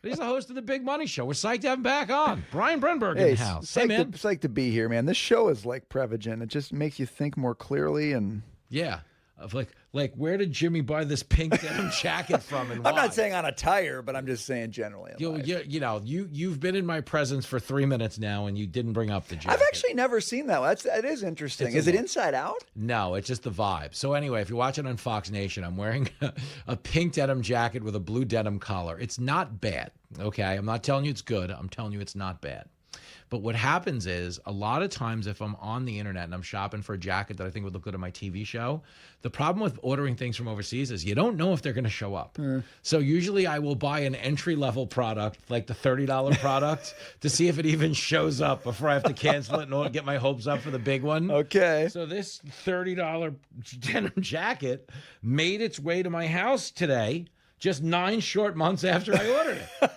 He's the host of the Big Money Show. We're psyched to have him back on. Brian Brenberg in the house. Hey, man. It's like to be here, man. This show is like Prevagen. It just makes you think more clearly and yeah. Of like where did Jimmy buy this pink denim jacket from and why? I'm not saying on a tire, but I'm just saying generally. You've been in my presence for 3 minutes now, and you didn't bring up the jacket. I've actually never seen that. That is interesting. Is it Inside Out? No, it's just the vibe. So anyway, if you're watching on Fox Nation, I'm wearing a pink denim jacket with a blue denim collar. It's not bad, okay? I'm not telling you it's good. I'm telling you it's not bad. But what happens is a lot of times if I'm on the internet and I'm shopping for a jacket that I think would look good on my TV show, the problem with ordering things from overseas is you don't know if they're going to show up. So usually I will buy an entry-level product, like the $30 product, to see if it even shows up before I have to cancel it and get my hopes up for the big one. Okay. So this $30 denim jacket made its way to my house today, just 9 short months after I ordered it.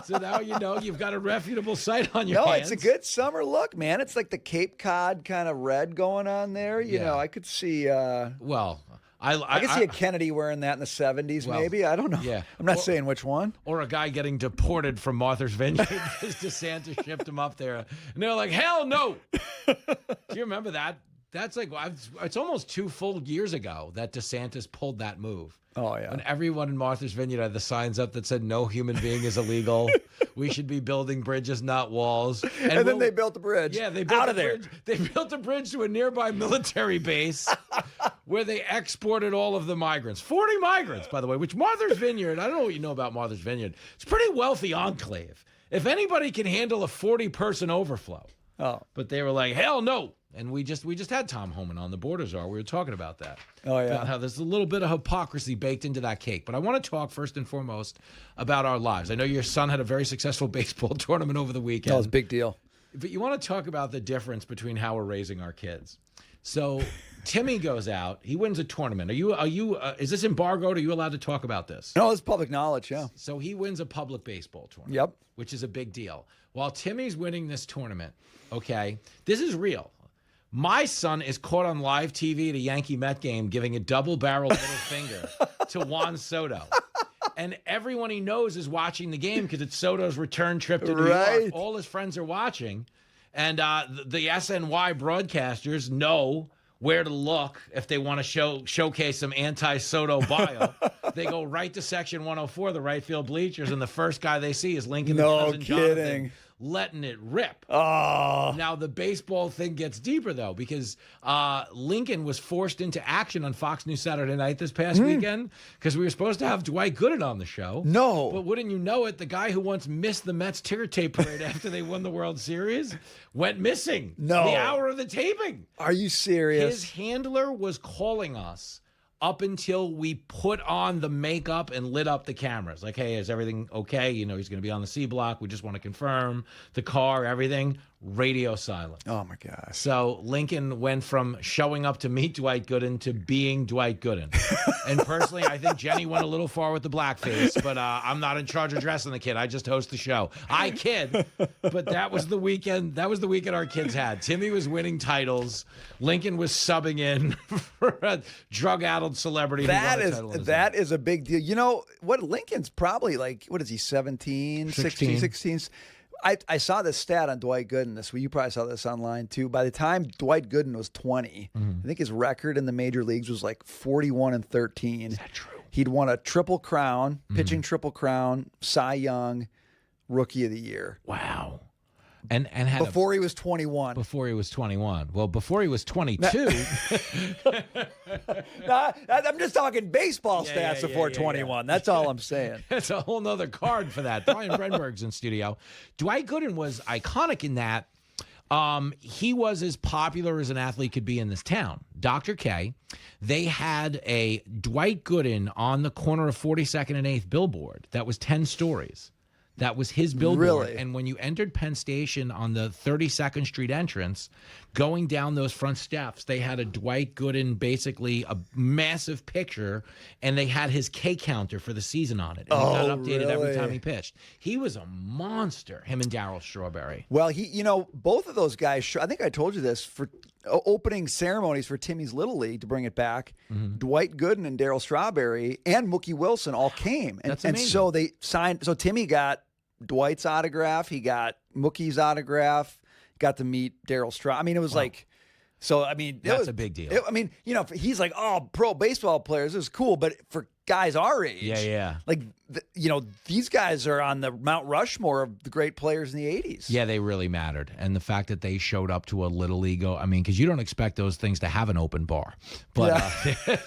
So now you know you've got a reputable site on your hands. No, it's a good summer look, man. It's like the Cape Cod kind of red going on there. You know, I could see. Well, I could see a Kennedy wearing that in the 70s, maybe. I don't know. Yeah. I'm not saying which one. Or a guy getting deported from Martha's Vineyard because DeSantis shipped him up there. And they're like, hell no. Do you remember that? That's like, it's almost 2 full years ago that DeSantis pulled that move. Oh, yeah. When everyone in Martha's Vineyard had the signs up that said, no human being is illegal. We should be building bridges, not walls. And then they built the bridge. Yeah, they built out of there. They built a bridge to a nearby military base where they exported all of the migrants. 40 migrants, by the way, which Martha's Vineyard, I don't know what you know about Martha's Vineyard. It's a pretty wealthy enclave. If anybody can handle a 40-person overflow. Oh. But they were like, hell no. And we just had Tom Homan on the Border Czar. We were talking about that. Oh, yeah. About how there's a little bit of hypocrisy baked into that cake. But I want to talk first and foremost about our lives. I know your son had a very successful baseball tournament over the weekend. That was a big deal. But you want to talk about the difference between how we're raising our kids. So Timmy goes out. He wins a tournament. Is this embargoed? Are you allowed to talk about this? No, it's public knowledge, yeah. So he wins a public baseball tournament. Yep. Which is a big deal. While Timmy's winning this tournament, okay, this is real. My son is caught on live TV at a Yankee Met game giving a double-barreled middle finger to Juan Soto. And everyone he knows is watching the game because it's Soto's return trip to New York. All his friends are watching. And the SNY broadcasters know where to look if they want to showcase some anti-Soto bio. They go right to section 104, the right field bleachers, and the first guy they see is Lincoln. No kidding. Jonathan, letting it rip. Oh. Now, the baseball thing gets deeper, though, because Lincoln was forced into action on Fox News Saturday night this past weekend because we were supposed to have Dwight Gooden on the show. No. But wouldn't you know it, the guy who once missed the Mets ticker tape parade after they won the World Series went missing. No. The hour of the taping. Are you serious? His handler was calling us up until we put on the makeup and lit up the cameras. Like, hey, is everything okay? You know, he's going to be on the C block. We just want to confirm the car, everything. Radio silence. Oh, my gosh. So Lincoln went from showing up to meet Dwight Gooden to being Dwight Gooden. And personally, I think Jenny went a little far with the blackface, but I'm not in charge of dressing the kid. I just host the show. I kid, but that was the weekend. That was the weekend our kids had. Timmy was winning titles. Lincoln was subbing in for a drug-addled celebrity. That is a big deal. You know what? Lincoln's probably like, what is he, 17, 16? I saw this stat on Dwight Gooden this week. You probably saw this online too. By the time Dwight Gooden was 20, I think his record in the major leagues was like 41-13. Is that true? He'd won a triple crown, pitching triple crown, Cy Young, Rookie of the Year. Wow. And had before he was 21. Before he was 21. Well, before he was 22. I'm just talking baseball stats before 21. That's all I'm saying. That's a whole nother card for that. Brian Brenberg's in studio. Dwight Gooden was iconic in that he was as popular as an athlete could be in this town. Dr. K, they had a Dwight Gooden on the corner of 42nd and 8th billboard that was 10 stories. That was his billboard. Really? And when you entered Penn Station on the 32nd Street entrance, going down those front steps, they had a Dwight Gooden, basically a massive picture, and they had his K counter for the season on it. And it got updated every time he pitched. He was a monster, him and Darryl Strawberry. Well, both of those guys, I think I told you this, for opening ceremonies for Timmy's Little League, to bring it back, Dwight Gooden and Darryl Strawberry and Mookie Wilson all came. That's amazing. And so they signed, so Timmy got Dwight's autograph. He got Mookie's autograph. Got to meet Darryl Stroud. I mean, it was like, so, I mean. That's a big deal. I mean, you know, he's like, oh, pro baseball players, it was cool. But for guys our age. Yeah. Like, you know, these guys are on the Mount Rushmore of the great players in the 80s. Yeah, they really mattered. And the fact that they showed up to a Little League, I mean, because you don't expect those things to have an open bar. But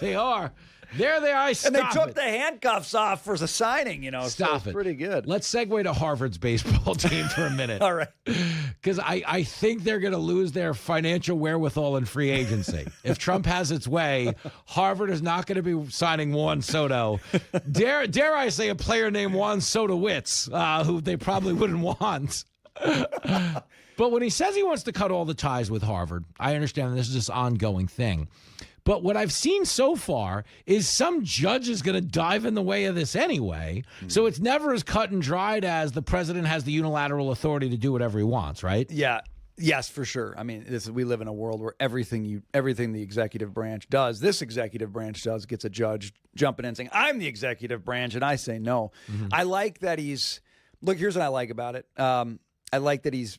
they are. There they are. And they took the handcuffs off for the signing, you know. Stop it. Pretty good. Let's segue to Harvard's baseball team for a minute. All right. Because I think they're going to lose their financial wherewithal in free agency. If Trump has its way, Harvard is not going to be signing Juan Soto. Dare I say a player named Juan Sotowitz, who they probably wouldn't want. But when he says he wants to cut all the ties with Harvard, I understand this is this ongoing thing. But what I've seen so far is some judge is going to dive in the way of this anyway. So it's never as cut and dried as the president has the unilateral authority to do whatever he wants, right? Yeah. Yes, for sure. I mean, we live in a world where everything the executive branch does, this executive branch does, gets a judge jumping in and saying, I'm the executive branch, and I say no. I like that look, here's what I like about it. I like that he's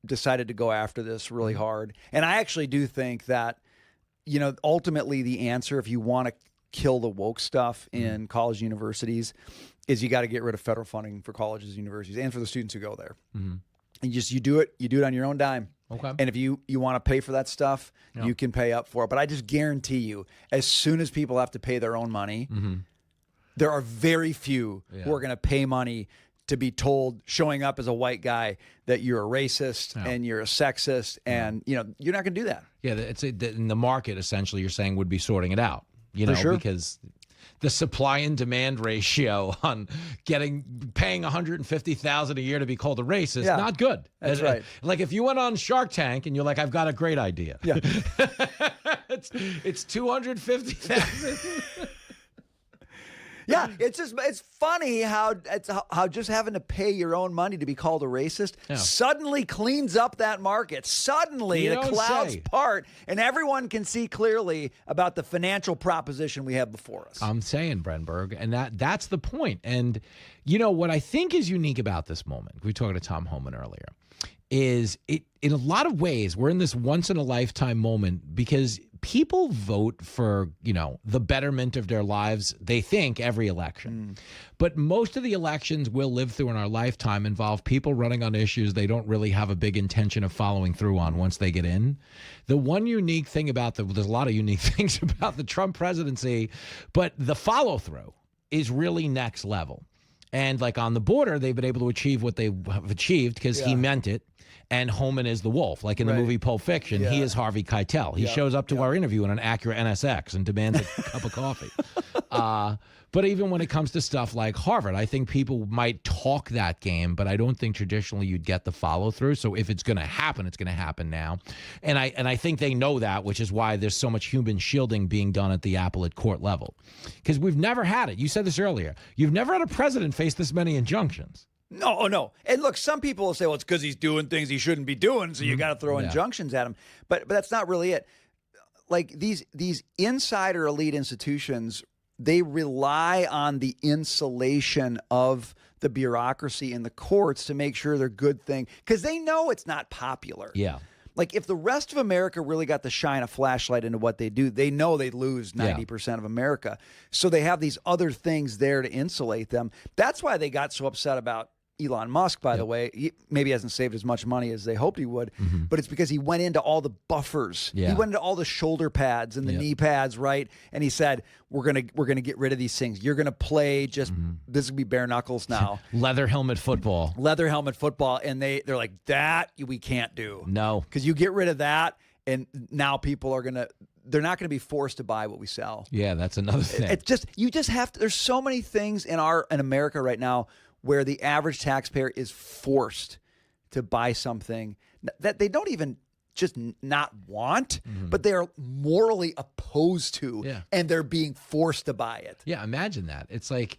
decided to go after this really hard. And I actually do think that, you know, ultimately the answer, if you want to kill the woke stuff in college universities, is you got to get rid of federal funding for colleges and universities and for the students who go there. And you do it on your own dime. Okay. And if you want to pay for that stuff, you can pay up for it. But I just guarantee you, as soon as people have to pay their own money, there are very few who are going to pay money to be told, showing up as a white guy, that you're a racist and you're a sexist, and you know you're not going to do that. Yeah, in the market, essentially, you're saying would be sorting it out. You know, because the supply and demand ratio on paying $150,000 a year to be called a racist, not good. That's right. Like if you went on Shark Tank and you're like, I've got a great idea. Yeah, it's $250,000. Yeah, it's funny how just having to pay your own money to be called a racist suddenly cleans up that market. Suddenly the clouds part and everyone can see clearly about the financial proposition we have before us. I'm saying, Brenberg, and that's the point. And you know what I think is unique about this moment, we were talking to Tom Homan earlier, is in a lot of ways we're in this once in a lifetime moment because people vote for, you know, the betterment of their lives, they think, every election. But most of the elections we'll live through in our lifetime involve people running on issues they don't really have a big intention of following through on once they get in. The one unique thing about there's a lot of unique things about the Trump presidency, but the follow through is really next level. And like on the border, they've been able to achieve what they have achieved because he meant it. And Homan is the wolf. Like in the movie Pulp Fiction, he is Harvey Keitel. He shows up to our interview in an Acura NSX and demands a cup of coffee. But even when it comes to stuff like Harvard, I think people might talk that game, but I don't think traditionally you'd get the follow through. So if it's going to happen, it's going to happen now. And I think they know that, which is why there's so much human shielding being done at the appellate court level. Because we've never had it. You said this earlier. You've never had a president face this many injunctions. No. And look, some people will say, well, it's because he's doing things he shouldn't be doing, so you got to throw injunctions at him. But that's not really it. Like these insider elite institutions, they rely on the insulation of the bureaucracy in the courts to make sure they're good thing, because they know it's not popular. Yeah. Like if the rest of America really got to shine a flashlight into what they do, they know they'd lose 90% of America. So they have these other things there to insulate them. That's why they got so upset about Elon Musk, by the way. He maybe hasn't saved as much money as they hoped he would, but it's because he went into all the buffers. He went into all the shoulder pads and the knee pads, right? And he said, we're gonna get rid of these things. You're gonna play just this will be bare knuckles now. Leather helmet football. And they're like, that we can't do. No. Because you get rid of that, and now people are they're not going to be forced to buy what we sell. Yeah, that's another thing. It's just, you just have to, there's so many things in America right now where the average taxpayer is forced to buy something that they don't even just not want, but they are morally opposed to, and they're being forced to buy it. Yeah, imagine that. It's like,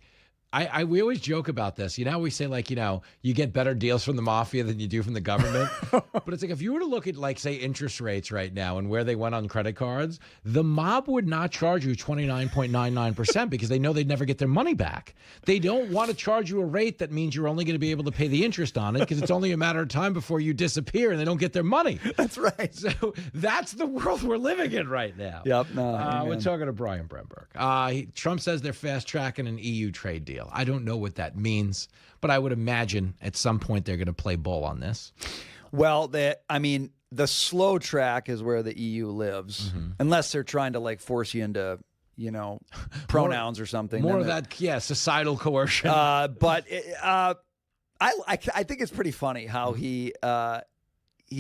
We always joke about this. You know, we say like, you get better deals from the mafia than you do from the government. But it's like if you were to look at like say interest rates right now and where they went on credit cards, the mob would not charge you 29.99% because they know they'd never get their money back. They don't want to charge you a rate that means you're only going to be able to pay the interest on it because it's only a matter of time before you disappear and they don't get their money. That's right. So that's the world we're living in right now. Yep. We're talking to Brian Brenberg. Trump says they're fast tracking an EU trade deal. I don't know what that means, but I would imagine at some point they're going to play ball on this. Well, the slow track is where the EU lives, unless they're trying to like force you into, pronouns or something. More of that, societal coercion. But I think it's pretty funny how he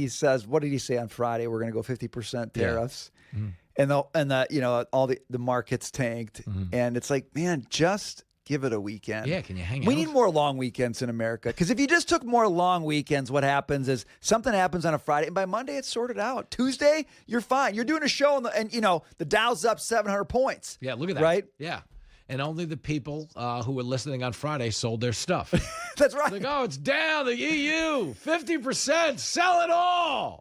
says, what did he say on Friday? We're going to go 50% tariffs. Yeah. And all the markets tanked, and it's like, man, just give it a weekend. Yeah, can you hang out? We need more long weekends in America because if you just took more long weekends, what happens is something happens on a Friday, and by Monday it's sorted out. Tuesday, you're fine. You're doing a show, and the Dow's up 700 points. Yeah, look at that. Right? Yeah. And only the people who were listening on Friday sold their stuff. That's right. Like, oh, it's down, the EU, 50%, sell it all.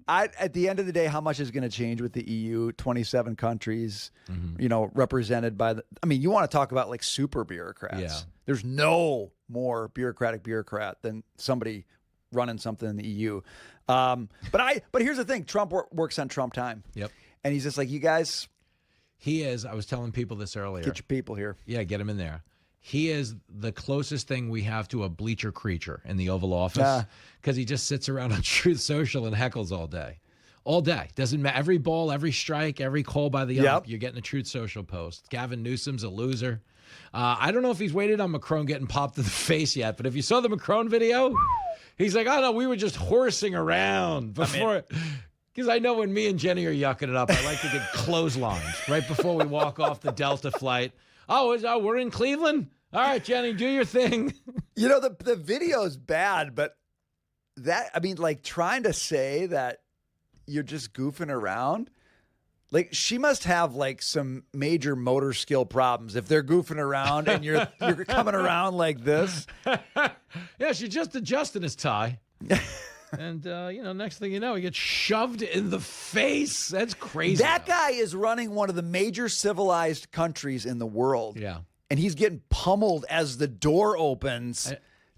At the end of the day, how much is going to change with the EU? 27 countries, represented by you want to talk about like super bureaucrats. Yeah. There's no more bureaucrat than somebody running something in the EU. But here's the thing. Trump works on Trump time. Yep. And he's just like, you guys. He is. I was telling people this earlier. Get your people here. Yeah, get him in there. He is the closest thing we have to a bleacher creature in the Oval Office because he just sits around on Truth Social and heckles all day. All day. Doesn't matter. Every ball, every strike, every call by the ump, you're getting a Truth Social post. Gavin Newsom's a loser. I don't know if he's waited on Macron getting popped in the face yet, but if you saw the Macron video, he's like, oh, no, we were just horsing around before. Because I know when me and Jenny are yucking it up, I like to get clotheslined right before we walk off the Delta flight. Oh, we're in Cleveland? All right, Jenny, do your thing. The video is bad, but trying to say that you're just goofing around, like she must have like some major motor skill problems if they're goofing around and you're coming around like this. Yeah, she's just adjusting his tie. And, next thing you know, he gets shoved in the face. That's crazy. That guy is running one of the major civilized countries in the world. Yeah. And he's getting pummeled as the door opens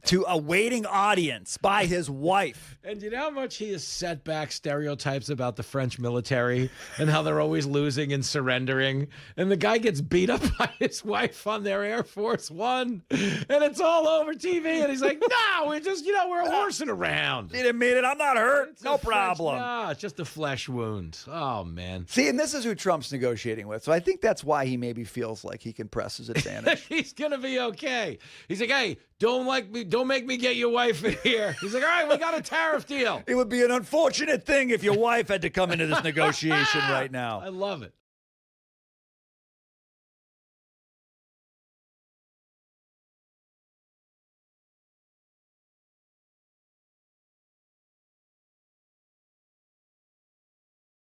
to a waiting audience by his wife. And you know how much he has set back stereotypes about the French military and how they're always losing and surrendering. And the guy gets beat up by his wife on their Air Force One. And it's all over TV. And he's like, no, we're just, we're horsing around. He didn't mean it. I'm not hurt. No problem. No, it's just a flesh wound. Oh, man. See, and this is who Trump's negotiating with. So I think that's why he maybe feels like he can press his advantage. He's going to be okay. He's like, hey, don't make me get your wife in here. He's like, all right, we got a tariff deal. It would be an unfortunate thing if your wife had to come into this negotiation right now. I love it.